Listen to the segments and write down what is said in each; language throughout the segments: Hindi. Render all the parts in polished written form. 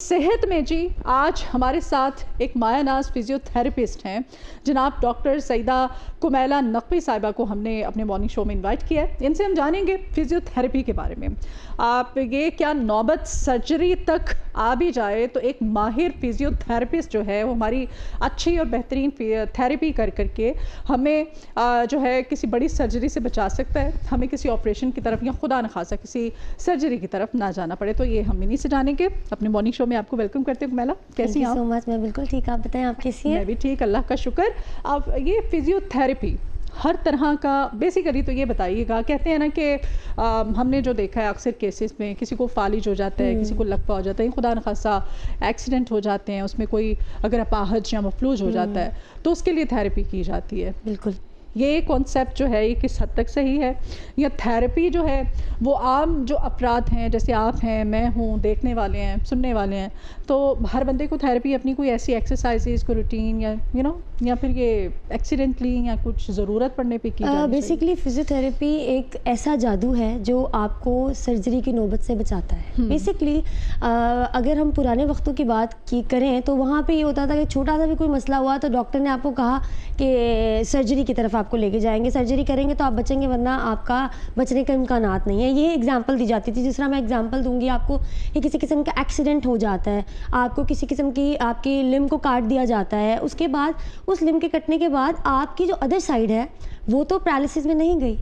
सेहत में जी आज हमारे साथ एक मायानाज फिजियोथेरेपिस्ट हैं जनाब डॉक्टर सईदा कुमैला नकवी साहिबा को हमने अपने मॉर्निंग शो में इनवाइट किया है। इनसे हम जानेंगे फिजियोथेरेपी के बारे में। आप ये क्या नौबत सर्जरी तक आ भी जाए तो एक माहिर फिजियोथेरेपिस्ट जो है वो हमारी अच्छी और बेहतरीन थेरेपी कर करके हमें जो है किसी बड़ी सर्जरी से बचा सकता है, हमें किसी ऑपरेशन की तरफ या खुदा न खासा किसी सर्जरी की तरफ ना जाना पड़े। तो ये हम इन्हीं से जानेंगे। अपने मॉर्निंग शो में आपको वेलकम करते हैं कुमैला, कैसी हैं आप? सो मच, मैं बिल्कुल ठीक। आप बताएं, आप कैसी हैं? मैं भी ठीक, अल्लाह का शुक्र। अब ये फिजियोथेरेपी हर तरह का बेसिकली तो ये बताइएगा, कहते हैं ना कि हमने जो देखा है अक्सर केसेस में किसी को फालिज हो जाता है, किसी को लकवा हो जाता है, खुदा न खासा एक्सीडेंट हो जाते हैं, उसमें कोई अगर अपाहज या मफलूज हो जाता है तो उसके लिए थेरेपी की जाती है। बिल्कुल, ये कॉन्सेप्ट जो है ये किस हद तक सही है, या थेरेपी जो है वो आम जो अफराद हैं जैसे आप हैं, मैं हूँ, देखने वाले हैं, सुनने वाले हैं, तो हर बंदे को थेरेपी अपनी कोई ऐसी एक्सरसाइजेज को रूटीन या या फिर ये एक्सीडेंटली या कुछ ज़रूरत पड़ने पे की जानी चाहिए? बेसिकली फिजियोथेरेपी एक ऐसा जादू है जो आपको सर्जरी की नौबत से बचाता है। बेसिकली अगर हम पुराने वक्तों की बात करें तो वहाँ पे ये होता था कि छोटा सा भी कोई मसला हुआ तो डॉक्टर ने आपको कहा कि सर्जरी की तरफ आपको लेके जाएंगे, सर्जरी करेंगे तो आप बचेंगे वरना आपका बचने का इम्कानात नहीं है। ये एग्जांपल दी जाती थी। जिस तरह मैं एग्जांपल दूंगी आपको कि किसी किस्म का एक्सीडेंट हो जाता है, आपको किसी किस्म की आपकी लिम्ब को काट दिया जाता है, उसके बाद उस लिम्ब के कटने के बाद आपकी जो अदर साइड है वो तो पैरालिसिस में नहीं गई,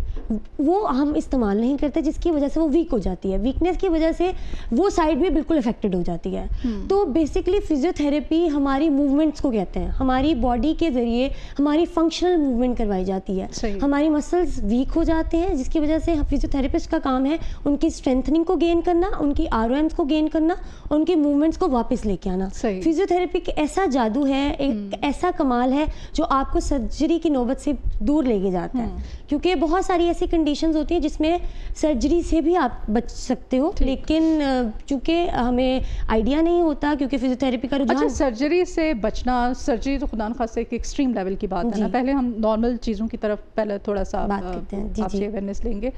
वो हम इस्तेमाल नहीं करते, जिसकी वजह से वो वीक हो जाती है। वीकनेस की वजह से वो साइड भी बिल्कुल अफेक्टेड हो जाती है। तो बेसिकली फिजियोथेरेपी हमारी मूवमेंट्स को कहते हैं। हमारी बॉडी के ज़रिए हमारी फंक्शनल मूवमेंट करवाई जाती है। हमारी मसल्स वीक हो जाते हैं, जिसकी वजह से फिजियोथेरेपिस्ट का काम है उनकी स्ट्रेंथनिंग को गेन करना, उनकी आरओएम्स को गेन करना, उनके मूवमेंट्स को वापस लेके आना। फिजियोथेरेपी एक ऐसा जादू है, एक ऐसा कमाल है जो आपको सर्जरी की नौबत से दूर लेके जाता है, क्योंकि बहुत सारी ऐसी कंडीशंस होती हैं जिसमें सर्जरी से भी आप बच सकते हो, लेकिन चूंकि हमें आइडिया नहीं होता, क्योंकि फिजियोथेरेपी का रुझान। अच्छा, सर्जरी से बचना, सर्जरी तो खुदा न खास्ता एक एक्सट्रीम लेवल की बात है ना। पहले हम नॉर्मल चीज़ों की तरफ पहले थोड़ा सा बात करते हैं। आपसे अवेयरनेस लेंगे।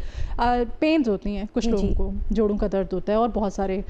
पेन्स होती हैं कुछ लोगों को, जोड़ों का दर्द होता है और बहुत सारे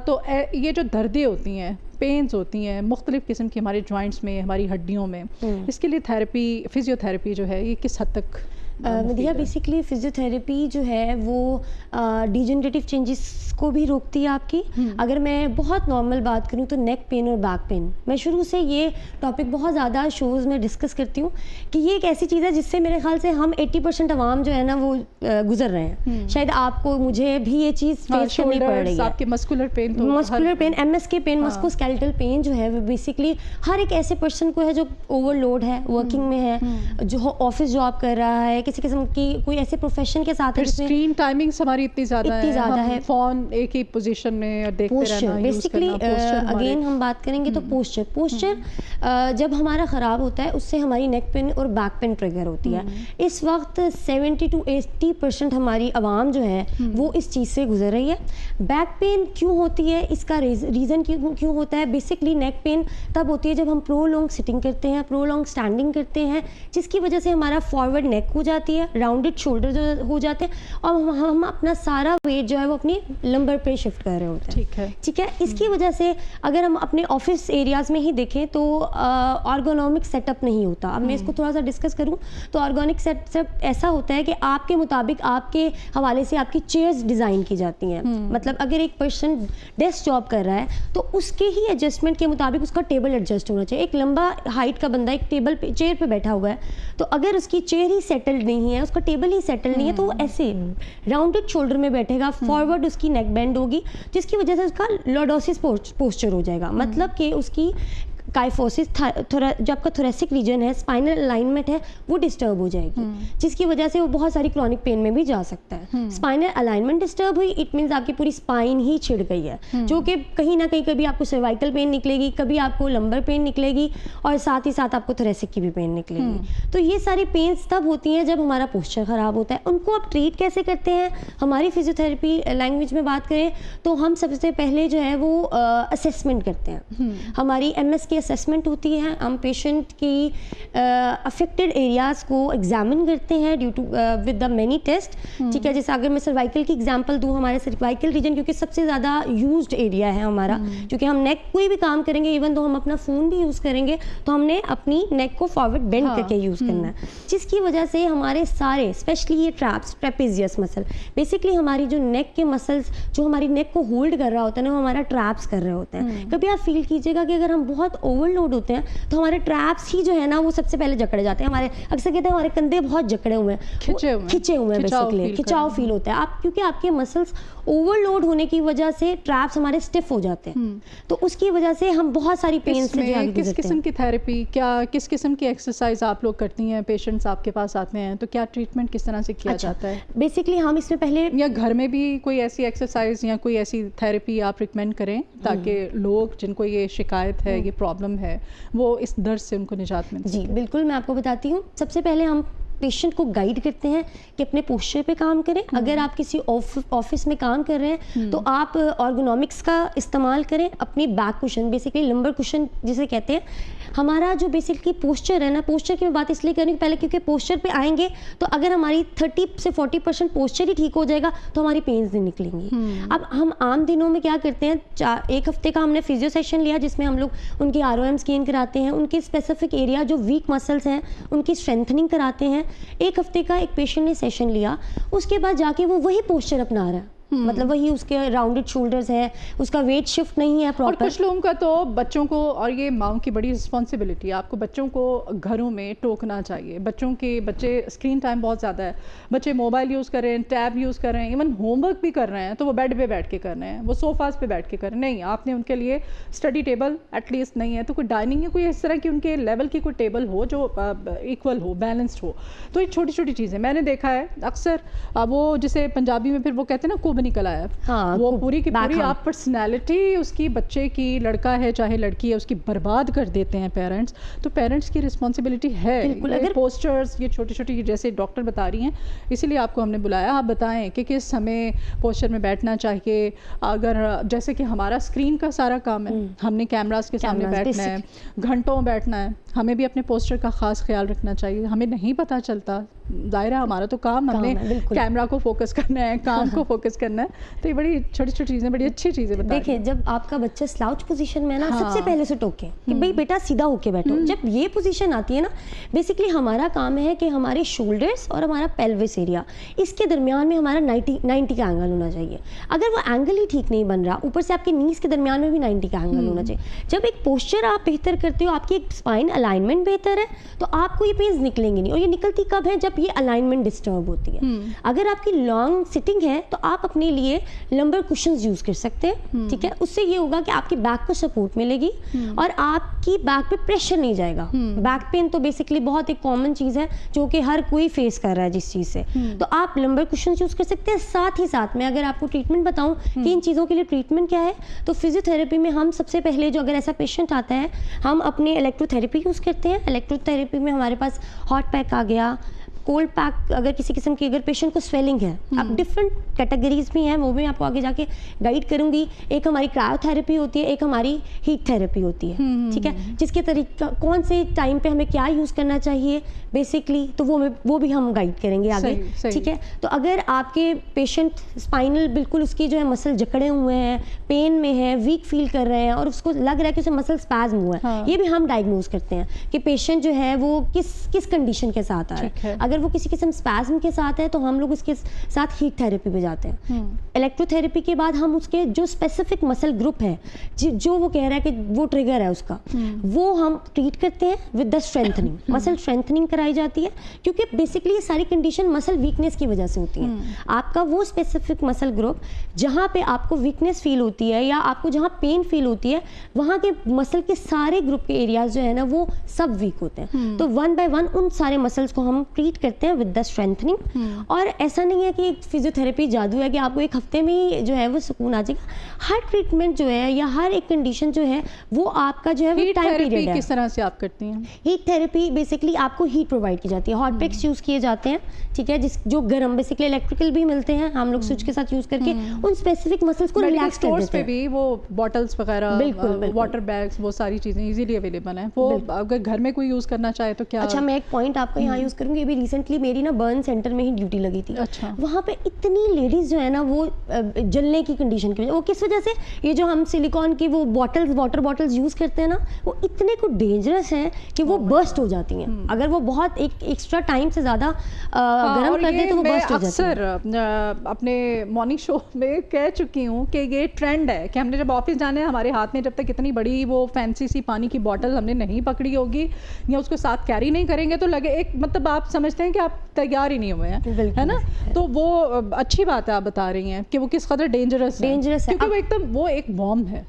तो ये जो दर्दें होती हैं, पेन्स होती हैं मुख्तलिफ़ किस्म की हमारे जॉइंट्स में, हमारी हड्डियों में, इसके लिए थेरेपी, फिजियोथेरेपी जो है ये किस हद तक? मदिया, बेसिकली फिजियोथेरेपी जो है वो डिजेनरेटिव चेंजेस को भी रोकती है आपकी। अगर मैं बहुत नॉर्मल बात करूं तो नेक पेन और बैक पेन, मैं शुरू से ये टॉपिक बहुत ज़्यादा शोज़ में डिस्कस करती हूँ कि ये एक ऐसी चीज़ है जिससे मेरे ख्याल से हम 80% अवाम जो है ना वो गुजर रहे हैं। शायद आपको, मुझे भी ये चीज़ फेस करनी पड़ रही है। आपके मस्कुलर पेन, तो muscular pain, MSK pain, musculoskeletal pain जो है वो बेसिकली हर एक ऐसे पर्सन को है जो ओवरलोड है, वर्किंग में है, जो ऑफिस जॉब कर रहा है, किसी किस्म की कोई ऐसे प्रोफेशन के साथ है। स्क्रीन टाइमिंग्स हमारी इतनी ज़्यादा है, फोन एक ही पोजीशन में देखते रहना, बेसिकली अगेन हम बात करेंगे तो पोस्चर जब हमारा ख़राब होता है उससे हमारी नेक पेन और बैक पेन ट्रिगर होती है। इस वक्त 70 to 80% हमारी आवाम जो है वो इस चीज़ से गुजर रही है। बैक पेन क्यों होती है, इसका रीज़न क्यों होता है? बेसिकली नेक पेन तब होती है जब हम प्रोलॉन्ग सिटिंग करते हैं, प्रोलॉन्ग स्टैंडिंग करते हैं, जिसकी वजह से हमारा फॉरवर्ड नेक हो जाती है, राउंडेड शोल्डर जो हो जाते हैं और हम अपना सारा वेट जो है वो अपनी लंबर पे शिफ्ट कर रहे होते हैं। ठीक है। इसकी वजह से अगर हम अपने ऑफिस एरियाज़ में ही देखें तो ऑर्गोनॉमिक सेटअप नहीं होता। अब मैं इसको थोड़ा सा डिस्कस करूं तो ऑर्गोनिक सेटअप ऐसा होता है कि आपके मुताबिक, आपके हवाले से आपकी चेयर्स डिज़ाइन की जाती हैं। मतलब अगर एक पर्सन डेस्क जॉब कर रहा है तो उसके ही एडजस्टमेंट के मुताबिक उसका टेबल एडजस्ट होना चाहिए। एक लंबा हाइट का बंदा एक टेबल पे, चेयर पे बैठा हुआ है, तो अगर उसकी चेयर ही सेटल्ड नहीं है, उसका टेबल ही सेटल नहीं है, तो वो ऐसे राउंडेड शोल्डर में बैठेगा, फॉरवर्ड उसकी नेक बेंड होगी, जिसकी वजह से उसका लॉर्डोसिस पोस्चर हो जाएगा। मतलब कि उसकी काइफोसिस, जो आपका थोरेसिक रीजन है, स्पाइनल अलाइनमेंट है, वो डिस्टर्ब हो जाएगी, जिसकी वजह से वो बहुत सारी क्रॉनिक पेन में भी जा सकता है। स्पाइनल अलाइनमेंट डिस्टर्ब हुई, इट मीन्स आपकी पूरी स्पाइन ही छिड़ गई है, जो कि कहीं ना कहीं कभी आपको सर्वाइकल पेन निकलेगी, कभी आपको लंबर पेन निकलेगी और साथ ही साथ आपको थोरेसिक की भी पेन निकलेगी। तो ये सारी पेन्स तब होती हैं जब हमारा पोस्चर ख़राब होता है। उनको आप ट्रीट कैसे करते हैं? हमारी फिजियोथेरेपी लैंग्वेज में बात करें तो हम सबसे पहले जो है वो असेसमेंट करते हैं। हमारी एमएसके असेसमेंट होती है, हम पेशेंट की अफेक्टेड एरियाज़ को एग्जामिन करते हैं due to with the many test, ठीक है। जैसे अगर मैं सर्वाइकल की एग्जांपल दूँ, हमारे सर्वाइकल रीजन क्योंकि सबसे ज़्यादा यूज्ड एरिया है हमारा, क्योंकि हम नेक कोई भी काम करेंगे, इवन तो हम अपना फ़ोन भी यूज़ करेंगे तो हमने अपनी नेक को फॉरवर्ड बेंड करके यूज़ करना है, जिसकी वजह से हमारे सारे स्पेशली ये ट्रेपेजियस मसल, बेसिकली हमारी जो नेक के मसल्स जो हमारी नेक को होल्ड कर रहा होता है ना, वो हमारा ट्रैप्स कर रहे होते हैं। कभी आप फील कीजिएगा कि अगर हम बहुत ओवरलोड होते हैं तो हमारे ट्रैप्स ही जो है ना वो सबसे पहले जकड़े जाते हैं। हमारे अक्सर कहते हैं हमारे कंधे बहुत जकड़े हुए हैं, खिंचे हुए हैं, बेसिकली खिंचाव फील होता है आप, क्योंकि आपके मसल्स ओवरलोड होने की वजह से ट्रैप्स हमारे स्टिफ हो जाते हैं, तो उसकी वजह से हम बहुत सारी पेन से जो आगे गुजरते हैं। किस किस्म की थेरेपी, क्या किस किस्म की एक्सरसाइज आप लोग करती हैं? पेशेंट्स आपके पास आते हैं तो क्या ट्रीटमेंट किस तरह से किया जाता है? बेसिकली हम इसमें पहले, या घर में भी कोई ऐसी एक्सरसाइज या कोई ऐसी थेरेपी आप रिकमेंड करें ताकि लोग जिनको ये शिकायत है, ये प्रॉब्लम है, वो इस दर्द से उनको निजात मिल सके? जी बिल्कुल, मैं आपको बताती हूँ। सबसे पहले हम पेशेंट को गाइड करते हैं कि अपने पोस्चर पे काम करें। अगर आप किसी ऑफिस में काम कर रहे हैं तो आप ऑर्गोनॉमिक्स का इस्तेमाल करें। अपनी back cushion, basically lumbar cushion जिसे कहते हैं, हमारा जो बेसिकली पोस्चर है ना, पोस्चर की मैं बात इसलिए करूँ पहले क्योंकि पोस्चर पे आएंगे तो अगर हमारी 30 से 40% पोस्चर ही ठीक हो जाएगा तो हमारी पेन्स नहीं निकलेंगी। अब हम आम दिनों में क्या करते हैं, एक हफ्ते का हमने फिजियो सेशन लिया जिसमें हम लोग उनकी ROM स्कैन कराते हैं, उनके स्पेसिफिक एरिया जो वीक मसल्स हैं उनकी स्ट्रेंथनिंग कराते हैं। एक हफ्ते का एक पेशेंट ने सेशन लिया, उसके बाद जाके वो वही पोस्चर अपना रहा है, मतलब वही उसके राउंडेड शोल्डर्स है, उसका वेट शिफ्ट नहीं है प्रॉपर। और कुछ लोगों का तो बच्चों को, और ये माओं की बड़ी रिस्पॉन्सिबिलिटी है, आपको बच्चों को घरों में टोकना चाहिए। बच्चे स्क्रीन टाइम बहुत ज़्यादा है, बच्चे मोबाइल यूज़ कर रहे हैं, टैब यूज़ कर रहे हैं, इवन होमवर्क भी कर रहे हैं तो वो बेड पे बैठ के कर रहे हैं, वो सोफाज पे बैठ के कर रहे हैं। नहीं, आपने उनके लिए स्टडी टेबल एटलीस्ट नहीं है तो कोई डाइनिंग या कोई इस तरह की उनके लेवल की कोई टेबल हो जो इक्वल हो, बैलेंस्ड हो। तो ये छोटी छोटी चीज़ें मैंने देखा है अक्सर, वो जिसे पंजाबी में फिर वो कहते हैं ना कुब निकल आया, हाँ, वो पूरी की पूरी आप पर्सनैलिटी उसकी बच्चे की, लड़का है चाहे लड़की है, उसकी बर्बाद कर देते हैं पेरेंट्स। तो पेरेंट्स की रिस्पॉन्सिबिलिटी है। अगर पोस्चर्स ये छोटी छोटी जैसे डॉक्टर बता रही हैं, इसीलिए आपको हमने बुलाया। आप बताएं कि किस समय पोस्चर में बैठना चाहिए। अगर जैसे कि हमारा स्क्रीन का सारा काम है, हमने कैमरास के सामने बैठना है, घंटों बैठना है, हमें भी अपने पोस्चर का खास ख्याल रखना चाहिए। हमें नहीं पता चलता, दायरा हमारा तो काम हमने कैमरा को फोकस करना है, काम को फोकस करना है। तो ये बड़ी छोटी छोटी चीज़ें, बड़ी अच्छी चीज़ें बता। देखिए, जब आपका बच्चा स्लाउच पोजीशन में है ना, सबसे पहले से टोके कि भाई बेटा सीधा होके बैठो। जब ये पोजीशन आती है ना, बेसिकली हमारा काम है कि हमारे शोल्डर्स और हमारा पेल्विस एरिया, इसके दरमियान में हमारा 90 का एंगल होना चाहिए। अगर वो एंगल ही ठीक नहीं बन रहा, ऊपर से आपके नीज के दरमियान में भी 90 का एंगल होना चाहिए। जब एक पोस्चर आप बेहतर करते हो, आपकी एक स्पाइन अलाइनमेंट बेहतर है, तो आपको ये पेन्स निकलेंगे नहीं। और ये निकलती कब है? जब ये अलाइनमेंट डिस्टर्ब होती है। अगर आपकी लॉन्ग सिटिंग है तो आप अपने लिए लंबर कुशंस यूज कर सकते हैं, ठीक है। उससे ये होगा कि आपकी बैक को सपोर्ट मिलेगी और आपकी बैक पे प्रेशर नहीं जाएगा। बैक पेन तो बेसिकली बहुत एक कॉमन चीज है जो कि हर कोई फेस कर रहा है जिस चीज से, तो आप लंबर कुशंस यूज कर सकते हैं। साथ ही साथ में अगर आपको ट्रीटमेंट बताऊं कि इन चीज़ों के लिए ट्रीटमेंट क्या है, तो फिजियोथेरेपी में हम सबसे पहले जो अगर ऐसा पेशेंट आता है, हम अपने इलेक्ट्रोथेरेपी यूज़ करते हैं। इलेक्ट्रोथेरेपी में हमारे पास हॉट पैक आ गया, कोल्ड पैक, अगर किसी किस्म की अगर पेशेंट को स्वेलिंग है, अब डिफरेंट कैटेगरीज भी हैं, वो भी आपको आगे जाके गाइड करूंगी। एक हमारी क्रायोथेरेपी होती है, एक हमारी हीट थेरेपी होती है, ठीक है, जिसके तरीका कौन से टाइम पे हमें क्या यूज़ करना चाहिए बेसिकली, तो वो भी हम गाइड करेंगे आगे, ठीक है। तो अगर आपके पेशेंट स्पाइनल बिल्कुल उसकी जो है मसल जकड़े हुए हैं, पेन में है, वीक फील कर रहे हैं और उसको लग रहा है कि उसे मसल स्पैज्म हुआ है, ये भी हम डायग्नोज करते हैं कि पेशेंट जो है वो किस कंडीशन के साथ आ रहा है। अगर वो किसी किस्म स्पैज्म के साथ है तो हम लोग उसके साथ हीट थेरेपी पे जाते हैं। इलेक्ट्रोथेरेपी के बाद हम उसके जो स्पेसिफिक मसल ग्रुप है जो वो कह रहा है कि वो ट्रिगर है उसका, वो हम ट्रीट करते हैं with the strengthening. Muscle strengthening कराई जाती है क्योंकि बेसिकली ये सारी कंडीशन मसल वीकनेस की वजह से होती है। आपका वो स्पेसिफिक मसल ग्रुप जहाँ पे आपको वीकनेस फील होती है या आपको जहाँ पेन फील होती है, वहाँ के मसल के सारे ग्रुप के एरियाज जो है ना वो सब वीक होते हैं। तो 1 बाय 1 उन सारे मसल्स को हम ट्रीट करते हैं विद द स्ट्रेंथनिंग। और ऐसा नहीं है कि फिजियोथेरेपी जादू है कि आपको एक हफ्ते में ही जो है वो सुकून आ जाएगा। हर ट्रीटमेंट जो है या हर एक कंडीशन जो है वो आपका जो है वो टाइम पीरियड है। किस तरह से आप करती हैं? हीट थेरेपी बेसिकली आपको हीट प्रोवाइड की जाती है, हॉट पैक्स यूज़ किए जाते हैं, ठीक है, जो गर्म बेसिकली इलेक्ट्रिकल भी मिलते हैं, हम लोग स्विच के साथ यूज़ करके उन स्पेसिफिक मसल्स को रिलैक्स कर देते हैं। भी वो बॉटल्स वगैरह, बिल्कुल वाटर बैग्स, वो सारी चीज़ें इजीली अवेलेबल हैं। वो अगर घर में कोई यूज़ करना चाहे तो क्या? अच्छा, मैं एक पॉइंट आपको यहाँ यूज़ करूँगी। अभी रिसेंटली मेरी ना बर्न सेंटर में ही ड्यूटी लगी थी। अच्छा। वहाँ पे इतनी लेडीज़ जो है ना वो जलने की कंडीशन की वजह, वो किस वजह से, ये जो हम सिलिकॉन की वो बॉटल्स, वाटर बॉटल्स यूज़ करते हैं ना, वो इतने को डेंजरस हैं कि वो बर्स्ट हो जाती हैं। अगर वो बहुत एक एक्स्ट्रा टाइम से ज़्यादा गर्म कर दे तो वो बर्स्ट हो जाती है। अक्सर अपने मॉर्निंग शो में कह चुकी हूँ कि ये ट्रेंड है कि हमने जब ऑफिस जाना है, हमारे हाथ में जब तक इतनी बड़ी वो फैंसी सी पानी की बॉटल हमने नहीं पकड़ी होगी या उसको साथ कैरी नहीं करेंगे तो लगे एक, मतलब आप समझते हैं कि आप तैयार ही नहीं हुए हैं, है ना? तो वो अच्छी बात है आप बता रही हैं कि वो किस कदर डेंजरस है, क्योंकि वो एकदम वो एक बॉम्ब है।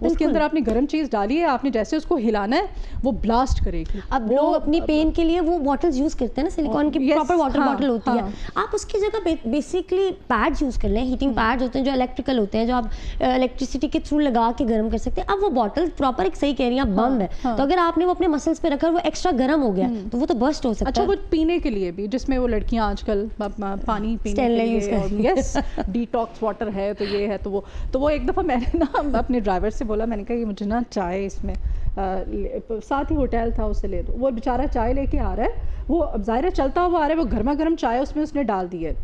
उसके अंदर आपने गर्म चीज़ डाली है, आपने जैसे उसको हिलाना है वो ब्लास्ट करेगी। अब लोग अपनी पेन के लिए वो बॉटल्स यूज़ करते हैं ना, सिलिकॉन की प्रॉपर वाटर बॉटल होती है। आप उसकी जगह बेसिकली पैड्स यूज़ कर लें, हीटिंग पैड्स होते हैं जो इलेक्ट्रिकल होते हैं, जो आप इलेक्ट्रिसिटी के थ्रू लगा के गर्म कर सकते हैं। अब वो बॉटल प्रॉपर एक, सही कह रही हैं, बम है, तो अगर आपने वो अपने मसल्स पे रखा, वो एक्स्ट्रा गर्म हो गया तो वो तो बर्स्ट हो सकता है। अच्छा, वो पीने के लिए भी, जिसमें वो लड़कियां आजकल पानी पीने के लिए, यस, डिटॉक्स वाटर है तो ये है, तो वो एक दफ़ा मैंने ना अपने ड्राइवर से बोला, मैंने कहा ये मुझे ना चाय इसमें साथ ही होटल था, उससे ले दो। वो बेचारा चाय लेके आ रहा है, वो अब ज़ाहिर चलता हुआ आ रहा है, वो गर्मा गर्म चाय उसमें उसने डाल दी है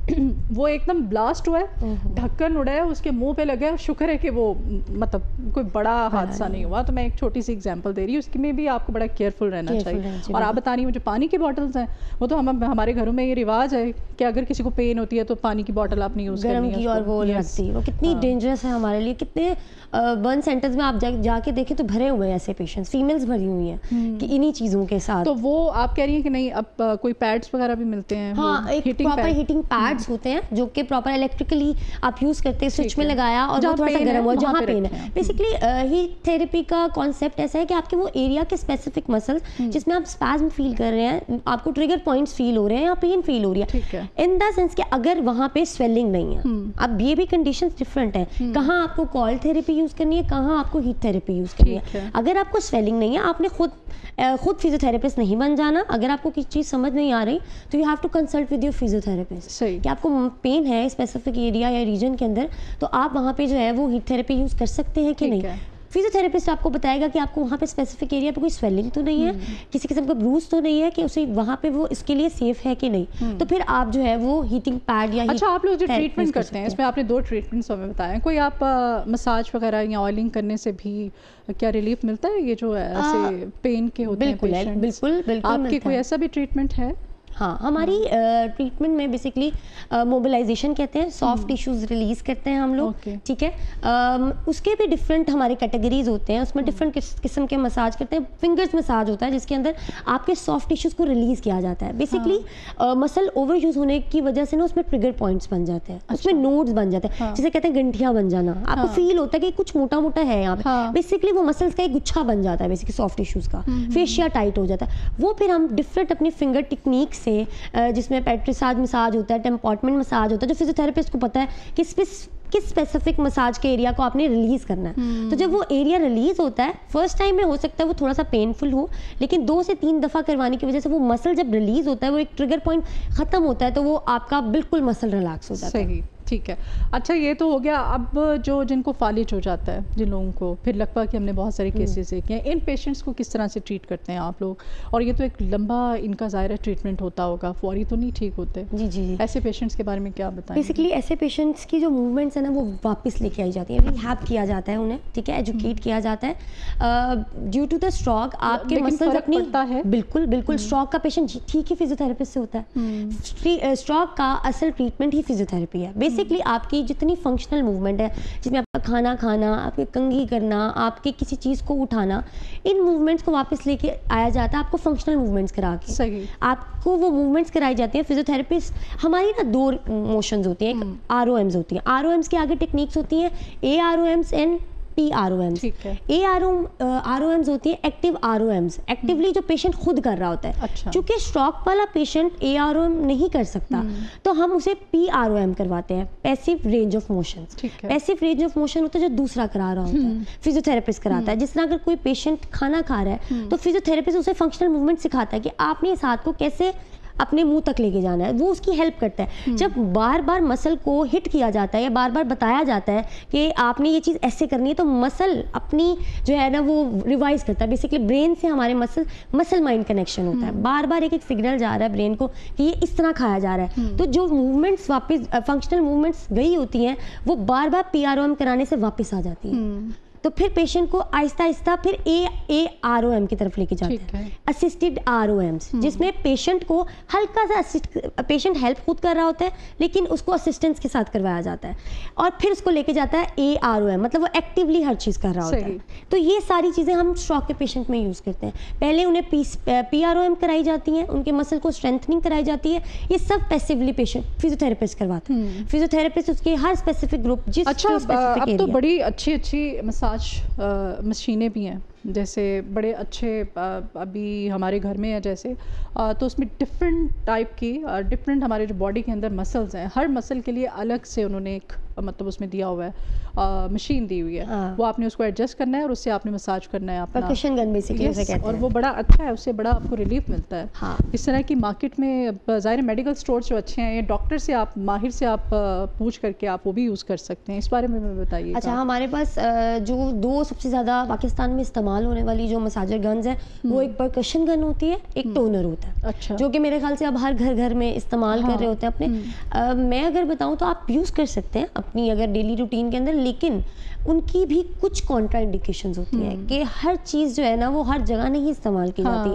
वो एकदम ब्लास्ट हुआ है, ढक्कन उड़ा है, उसके मुंह पे लगा है। शुक्र है कि वो मतलब कोई बड़ा हादसा नहीं हुआ। तो मैं एक छोटी सी एग्जांपल दे रही हूँ, उसकी में भी आपको बड़ा केयरफुल रहना चाहिए। और आप बता रही हैं जो पानी की बॉटल्स हैं, वो तो हमारे घरों में ये रिवाज है कि अगर किसी को पेन होती है तो पानी की बॉटल आपने यूज़ करनी है और वो रखती है। वो कितनी डेंजरस है हमारे लिए। कितने बर्न सेंटर्स में आप जाके देखें तो भरे हुए हैं ऐसे पेशेंट्स, फीमेल्स भरी हुई हैं कि इन्हीं चीज़ों के साथ। तो वो आप कह रही हैं कि नहीं, अब कोई पैड्स वगैरह भी मिलते हैं? हाँ, एक प्रॉपर हीटिंग पैड्स होते हैं जो कि प्रॉपर इलेक्ट्रिकली आप यूज़ करते हैं, स्विच में लगाया और वो थोड़ा सा गर्म हुआ जहाँ पेन है। बेसिकली हीट थेरेपी का कॉन्सेप्ट ऐसा है कि आपके वो एरिया के स्पेसिफिक मसल्स जिसमें आप स्पैज्म फील कर रहे हैं, आपको ट्रिगर पॉइंट्स फील हो रहे हैं या पेन फील हो रही है, इन द सेंस कि अगर वहाँ पे स्वेलिंग नहीं है, अब ये भी कंडीशन डिफरेंट है, कहाँ आपको कॉल थेरेपी यूज़ करनी है, कहाँ आपको हीट थेरेपी यूज़ करनी है। अगर आपको स्वेलिंग नहीं है, आपने खुद फिजियोथेरेपिस्ट नहीं बन जाना। अगर आपको किसी चीज़ समझ नहीं आ रही तो you have to consult with your physiotherapist कि आपको पेन है स्पेसिफिक एरिया या रीजन के अंदर, तो आप वहाँ पे जो है वो हीट थेरेपी यूज़ कर सकते हैं कि नहीं। फिजियोथेरेपिस्ट आपको बताएगा कि आपको वहाँ पे स्पेसिफिक एरिया पे कोई स्वेलिंग तो नहीं है, किसी किस्म का ब्रूज तो नहीं है, कि उसे वहाँ पे वो इसके लिए सेफ है कि नहीं। तो फिर आप जो है वो हीटिंग पैड या अच्छा, आप लोग जो ट्रीटमेंट करते हैं, इसमें आपने 2 ट्रीटमेंट्स हमें बताएं, कोई आप मसाज वगैरह या ऑयलिंग करने से भी क्या रिलीफ मिलता है? ये जो ऐसे पेन के होते हैं पेशेंट्स, बिल्कुल आपके कोई ऐसा भी ट्रीटमेंट है? हाँ, हमारी ट्रीटमेंट में बेसिकली मोबिलाइजेशन कहते हैं, सॉफ्ट टिश्यूज रिलीज करते हैं हम लोग, ठीक है। उसके भी डिफरेंट हमारे कैटेगरीज होते हैं, उसमें डिफरेंट किस्म के मसाज करते हैं। फिंगर्स मसाज होता है जिसके अंदर आपके सॉफ्ट टिश्यूज को रिलीज किया जाता है। बेसिकली मसल ओवर यूज होने की वजह से ना उसमें ट्रिगर पॉइंट्स बन जाते हैं, उसमें नोड्स बन जाते हैं, जिसे कहते हैं गंठियाँ बन जाना। आपको फील होता है कि कुछ मोटा मोटा है यहाँ पे, बेसिकली वो मसल्स का एक गुच्छा बन जाता है, बेसिकली सॉफ्ट टिश्यूज का फेशिया टाइट हो जाता है। वो फिर हम डिफरेंट अपनी फिंगर टेक्निक से, जिसमें पेट्रिसाज मसाज होता है, टेम्पोर्टमेंट मसाज होता है, जो फिजियोथेरेपिस्ट को पता है कि किस स्पेसिफिक मसाज के एरिया को आपने रिलीज करना है। तो जब वो एरिया रिलीज होता है, फर्स्ट टाइम में हो सकता है वो थोड़ा सा पेनफुल हो, लेकिन 2 से 3 दफ़ा करवाने की वजह से वो मसल जब रिलीज होता है, वो एक ट्रिगर पॉइंट खत्म होता है, तो वो आपका बिल्कुल मसल रिलैक्स हो जाता है। ठीक है। अच्छा, ये तो हो गया। अब जो जिनको फालिज हो जाता है, जिन लोगों को, फिर लगभग कि हमने बहुत सारे केसेस देखे हैं, इन पेशेंट्स को किस तरह से ट्रीट करते हैं आप लोग? और ये तो एक लंबा इनका ज़ाहिर ट्रीटमेंट होता होगा, फौरी तो नहीं ठीक होते। जी। ऐसे पेशेंट्स के बारे में क्या बताएं? बेसिकली ऐसे पेशेंट्स की जो मूवमेंट्स है ना, वो वापस लेके आई जाती है, रिहैब किया जाता है उन्हें, ठीक है, एजुकेट किया जाता है। ड्यू टू द स्ट्रोक आपके मसल्स अपनी, बिल्कुल स्ट्रोक का पेशेंट ठीक ही फिजियोथेरेपिस्ट से होता है। स्ट्रोक का असल ट्रीटमेंट ही फिजियोथेरेपी है। बेसिकली आपकी जितनी फंक्शनल मूवमेंट है, जिसमें आपका खाना खाना, आपके कंघी करना, आपके किसी चीज़ को उठाना, इन मूवमेंट्स को वापस लेके आया जाता है आपको फंक्शनल मूवमेंट्स करा के। सही। आपको वो मूवमेंट्स कराई जाती हैं। फिजियोथेरेपिस्ट हमारी ना 2 मोशंस होती हैं, एक ROMs होती हैं। ROMs के आगे टेक्निक्स होती हैं AROMs एंड PROMs। ठीक है। AROMs होती है एक्टिव ROMs, एक्टिवली जो पेशेंट खुद कर रहा होता है। अच्छा। चूंकि स्ट्रोक वाला पेशेंट AROM नहीं कर सकता तो हम उसे PROM करवाते हैं, passive range of motion. Passive range of motion होता है जो दूसरा करा रहा होता है, फिजियोथेरेपिस्ट कराता है। जिस तरह अगर कोई पेशेंट खाना खा रहा है तो फिजियोथेरेपिस्ट उसे फंक्शनल मूवमेंट सिखाता है कि आपने इस हाथ को कैसे अपने मुंह तक लेके जाना है, वो उसकी हेल्प करता है। जब बार बार मसल को हिट किया जाता है या बार बार बताया जाता है कि आपने ये चीज़ ऐसे करनी है तो मसल अपनी जो है ना वो रिवाइज करता है। बेसिकली ब्रेन से हमारे मसल माइंड कनेक्शन होता है, बार बार एक एक सिग्नल जा रहा है ब्रेन को कि ये इस तरह खाया जा रहा है। तो जो मूवमेंट्स वापस फंक्शनल मूवमेंट्स गई होती हैं वो बार बार PROM कराने से वापस आ जाती हैं। तो फिर पेशेंट को आहिस्ता आहिस्ता फिर AROM की तरफ लेके जाते हैं, असिस्टेड ROMs, जिसमें पेशेंट को हल्का सा पेशेंट हेल्प खुद कर रहा होता है लेकिन उसको असिस्टेंस के साथ करवाया जाता है और फिर उसको लेके जाता है AROM, मतलब वो एक्टिवली हर चीज़ कर रहा होता है। तो ये सारी चीज़ें हम स्ट्रोक के पेशेंट में यूज़ करते हैं। पहले उन्हें PROM कराई जाती हैं, उनके मसल को स्ट्रेंथनिंग कराई जाती है। ये सब पैसिवली पेशेंट फिजियोथेरेपिस्ट करवाते हैं। फिजियोथेरेपिस्ट उसके हर स्पेसिफिक ग्रुप जिस अब तो बड़ी अच्छी मसाज मशीनें भी हैं, जैसे बड़े अच्छे अभी हमारे घर में है जैसे, तो उसमें डिफरेंट टाइप की डिफरेंट हमारे जो बॉडी के अंदर मसल्स हैं, हर मसल के लिए अलग से उन्होंने एक मतलब उसमें दिया हुआ है, मशीन दी हुई है। वो आपने उसको एडजस्ट करना है और उससे आपने मसाज करना है अपना, परकशन गन बेसिकली उसे कहते हैं। और वो बड़ा अच्छा है, उससे बड़ा आपको रिलीफ मिलता है। हाँ। इस तरह की मार्केट में ज़ाहिर मेडिकल स्टोर जो अच्छे हैं, ये डॉक्टर से आप माहिर से आप पूछ करके आप वो भी यूज़ कर सकते हैं। इस बारे में बताइए। अच्छा, हमारे पास जो दो सबसे ज़्यादा पाकिस्तान में इस्तेमाल होने वाली जो मसाजर गन्स हैं वो एक परकशन गन होती है, एक टोनर होता है। अच्छा। जो कि मेरे ख्याल से अब हर घर में इस्तेमाल कर रहे होते हैं अपने। मैं अगर बताऊं तो आप यूज़ कर सकते हैं अपनी अगर डेली रूटीन के अंदर, लेकिन उनकी भी कुछ कॉन्ट्रा इंडिकेशंस होती है कि हर चीज़ जो है ना वो हर जगह नहीं इस्तेमाल की जाती।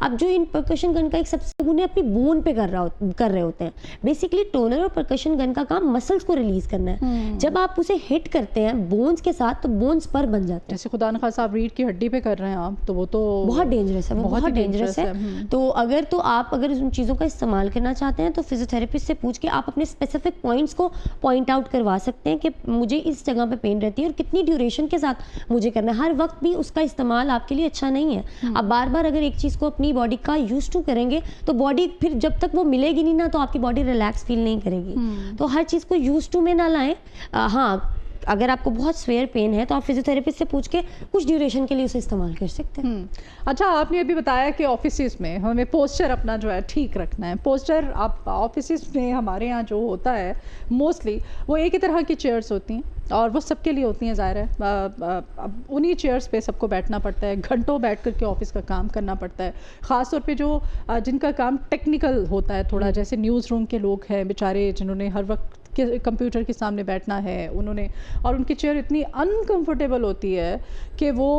अब जो इन परकशन गन का एक सबसे उन्हें अपनी बोन पे कर रहे होते हैं। बेसिकली टोनर और परकशन गन का काम मसल्स को रिलीज करना है। जब आप उसे हिट करते हैं बोन्स के साथ तो बोन्स पर बन जाते हैं। जैसे खुदा न खासा आप रीढ़ की हड्डी पे कर रहे हैं आप, तो वो तो बहुत डेंजरस है, वो बहुत डेंजरस है। तो आप अगर उन चीज़ों का इस्तेमाल करना चाहते हैं तो फिजियोथेरेपिस्ट से पूछ के आप अपने स्पेसिफिक पॉइंट्स को पॉइंट आउट करवा सकते हैं कि मुझे इस जगह पे पेन रहती है और कितनी ड्यूरेशन के साथ मुझे करना है। हर वक्त भी उसका इस्तेमाल आपके लिए अच्छा नहीं है। आप बार बार अगर एक चीज़ को अपनी बॉडी का यूज टू करेंगे तो बॉडी फिर जब तक वो मिलेगी नहीं ना तो आपकी बॉडी रिलैक्स फील नहीं करेगी। तो हर चीज़ को यूज टू में ना लाएं। हाँ, अगर आपको बहुत स्वेयर पेन है तो आप फिजियोथेरेपिस्ट से पूछ के कुछ ड्यूरेशन के लिए उसे इस्तेमाल कर सकते हैं। अच्छा, आपने अभी बताया कि ऑफिस में हमें पोस्चर अपना जो है ठीक रखना है। पोस्चर आप ऑफिस में हमारे यहाँ जो होता है मोस्टली वो एक ही तरह की चेयर्स होती हैं और वो सबके लिए होती हैं, ज़ाहिर है। उन्हीं चेयर्स पे सबको बैठना पड़ता है, घंटों बैठ कर के ऑफिस का काम करना पड़ता है। ख़ास तौर पे जो जिनका काम टेक्निकल होता है थोड़ा, जैसे न्यूज़ रूम के लोग हैं बेचारे, जिन्होंने हर वक्त के कंप्यूटर के सामने बैठना है उन्होंने, और उनकी चेयर इतनी अनकंफर्टेबल होती है कि वो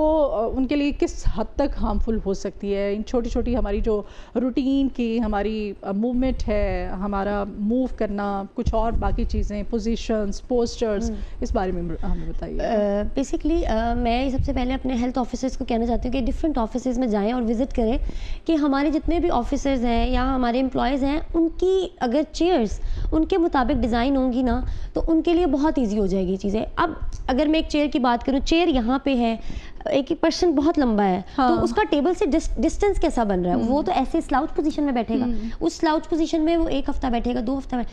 उनके लिए किस हद तक हार्मफुल हो सकती है। इन छोटी छोटी हमारी जो रूटीन की हमारी मूवमेंट है, हमारा मूव करना, कुछ और बाकी चीज़ें, पोजीशंस, पोस्चर्स, इस बारे में हमें बताइए। बेसिकली मैं सबसे पहले अपने हेल्थ ऑफिसर्स को कहना चाहती हूँ कि डिफरेंट ऑफिसेज में जाएँ और विज़िट करें कि हमारे जितने भी ऑफिसर्स हैं या हमारे एम्प्लॉयज़ हैं उनकी अगर चेयर्स उनके मुताबिक डिज़ाइन होंगी ना तो उनके लिए बहुत इजी हो जाएगी चीज़ें। अब अगर मैं एक चेयर की बात करूँ, चेयर यहाँ पे है, एक पर्सन बहुत लंबा है, हाँ। तो उसका टेबल से डिस्टेंस कैसा बन रहा है? वो तो ऐसे स्लाउच पोजीशन में बैठेगा, उस स्लाउच पोजीशन में वो 1 हफ्ता बैठेगा, 2 हफ्ता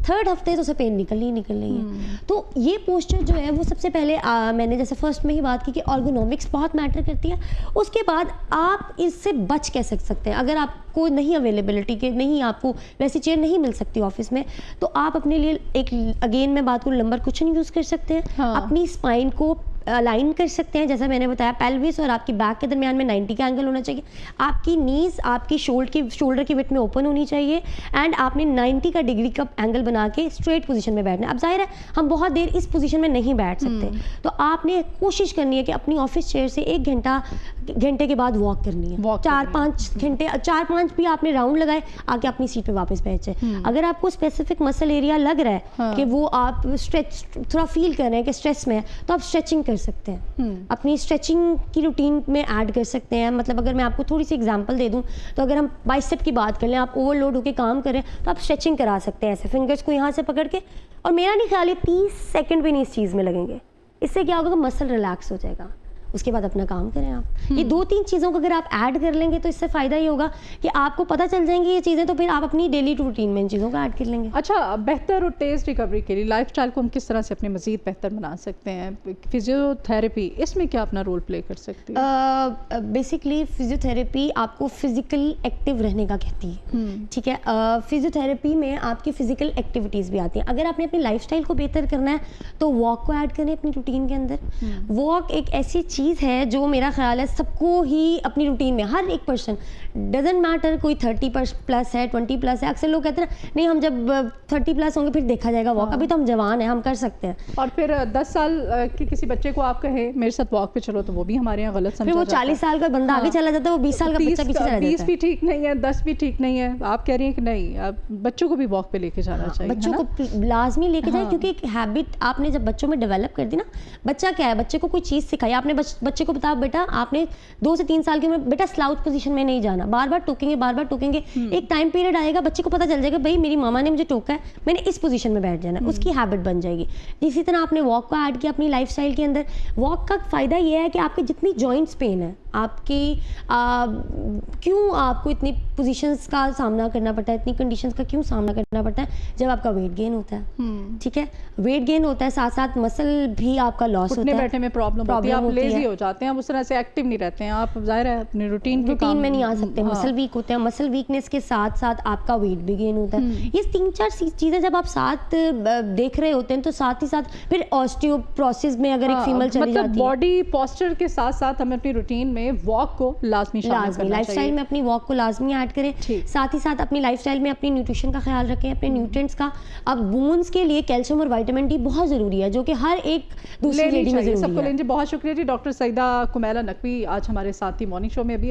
थर्ड हफ्ते तो उसे पेन निकलनी है। तो ये पोस्चर जो है वो सबसे पहले मैंने जैसे फर्स्ट में ही बात की कि ऑर्गोनॉमिक्स बहुत मैटर करती है। उसके बाद आप इससे बच कैसे सकते हैं। अगर आपको नहीं अवेलेबिलिटी के नहीं आपको वैसी चेयर नहीं मिल सकती ऑफिस में तो आप अपने लिए एक अगेन मैं बात करूँ लंबर कुशन यूज़ कर सकते हैं। हाँ। अपनी स्पाइन को अलाइन कर सकते हैं, जैसा मैंने बताया पेल्विस और आपकी बैक के दरमियान में 90 का एंगल होना चाहिए। आपकी नीज आपकी शोल्डर की विड्थ में ओपन होनी चाहिए एंड आपने 90 का डिग्री का एंगल बना के स्ट्रेट पोजीशन में बैठना है। अब जाहिर है हम बहुत देर इस पोजीशन में नहीं बैठ सकते, तो आपने कोशिश करनी है कि अपनी ऑफिस चेयर से 1 घंटे के बाद वॉक करनी है। 4-5 घंटे 4-5 भी आपने राउंड लगाए आके अपनी सीट पे वापस बैठ जाए। अगर आपको स्पेसिफिक मसल एरिया लग रहा है हाँ। कि वो आप स्ट्रेच थोड़ा फील कर रहे हैं कि स्ट्रेस में है तो आप स्ट्रेचिंग कर सकते हैं। अपनी स्ट्रेचिंग की रूटीन में ऐड कर सकते हैं। मतलब अगर मैं आपको थोड़ी सी एग्जांपल दे दूं तो अगर हम बाइसेप की बात कर लें, आप ओवरलोड होकर काम करें तो आप स्ट्रेचिंग करा सकते हैं ऐसे फिंगर्स को यहाँ से पकड़ के, और मेरा नहीं ख्याल है 30 सेकंड भी नहीं इस चीज़ में लगेंगे। इससे क्या होगा कि मसल रिलैक्स हो जाएगा, उसके बाद अपना काम करें आप। ये 2-3 चीज़ों को अगर आप ऐड कर लेंगे तो इससे फ़ायदा ये होगा कि आपको पता चल जाएंगी ये चीज़ें, तो फिर आप अपनी डेली रूटीन में इन चीज़ों को ऐड कर लेंगे। अच्छा, बेहतर और तेज़ रिकवरी के लिए लाइफस्टाइल को हम किस तरह से अपने मज़ीद बेहतर बना सकते हैं? फिजियोथेरेपी इसमें क्या अपना रोल प्ले कर सकती है? बेसिकली फिजियोथेरेपी आपको फिजिकल एक्टिव रहने का कहती है, ठीक है। फिजियोथेरेपी में आपकी फिजिकल एक्टिविटीज़ भी आती हैं। अगर आपने अपनी लाइफस्टाइल को बेहतर करना है तो वॉक को ऐड करें अपनी रूटीन के अंदर। वॉक एक ऐसी चीज़ है जो मेरा ख्याल है सबको ही अपनी रूटीन में, हर एक पर्सन, डजेंट मैटर कोई 30 प्लस है, 20 प्लस है। अक्सर लोग कहते हैं नहीं हम जब 30 प्लस होंगे फिर देखा जाएगा वॉक, अभी तो हम जवान हैं, हम कर सकते हैं। और फिर 10 साल के किसी बच्चे को आप कहे मेरे साथ वॉक पे चलो तो वो भी हमारे यहाँ गलत समझा फिर वो जाता है। 40 साल का बंदा आगे चला जाता है, वो 20 साल का बच्चा पीछे चला जाता है। 20 भी ठीक नहीं है, 10 भी ठीक नहीं है। आप कह रही हैं कि नहीं, अब बच्चों को भी वॉक पे लेके जाना चाहिए, बच्चों को लाजमी लेके जाए, क्योंकि एक हैबिट आपने जब बच्चों में डेवलप कर दी ना, बच्चा क्या है, बच्चे को कोई चीज़ सिखाई आपने, बच्चे को बताओ बेटा आपने 2 से 3 साल की उम्र बेटा स्लाउट पोजीशन में नहीं जाना, बार बार टोकेंगे, एक टाइम पीरियड आएगा बच्चे को पता चल जाएगा भाई मेरी मामा ने मुझे टोका है, मैंने इस पोजीशन में बैठ जाना है, उसकी हैबिट बन जाएगी। इसी तरह आपने वॉक को ऐड किया अपनी लाइफस्टाइल के अंदर। वॉक का फ़ायदा ये है कि आपकी जितनी जॉइंट्स पेन है आपकी, क्यों आपको इतनी पोजीशंस का सामना करना पड़ता है, इतनी कंडीशंस का क्यों सामना करना पड़ता है, जब आपका वेट गेन होता है, ठीक है, वेट गेन होता है, साथ साथ मसल भी आपका लॉस होता है, बैठने में प्रॉब्लम होती है, आप लेजी हो जाते हैं, आप उस तरह से एक्टिव नहीं रहते हैं, आप जाहिर है अपने रूटीन में नहीं आ सकते, मसल वीक होते हैं। मसल वीकनेस के साथ साथ आपका वेट भी गेन होता है। ये 3-4 चीज़ें जब आप साथ देख रहे होते हैं तो साथ ही साथ फिर ऑस्टियोपोरोसिस में अगर एक फीमेल चली जाती है, बॉडी पोस्चर के साथ साथ हमें अपनी रूटीन में वॉक को लाजमी लाइफस्टाइल में अपनी वॉक को लाजमी ऐड करें, साथ ही साथ अपनी लाइफस्टाइल में अपनी न्यूट्रिशन का ख्याल रखें, अपने न्यूट्रिएंट्स का। अब बोन्स के लिए कैल्शियम और विटामिन डी बहुत ज़रूरी है, जो कि हर एक दूसरी लेडी में ज़रूरी है। सबको लेंगे। बहुत शुक्रिया जी डॉक्टर सईदा कुमैला नकवी आज हमारे साथ थी मॉर्निंग शो में। अभी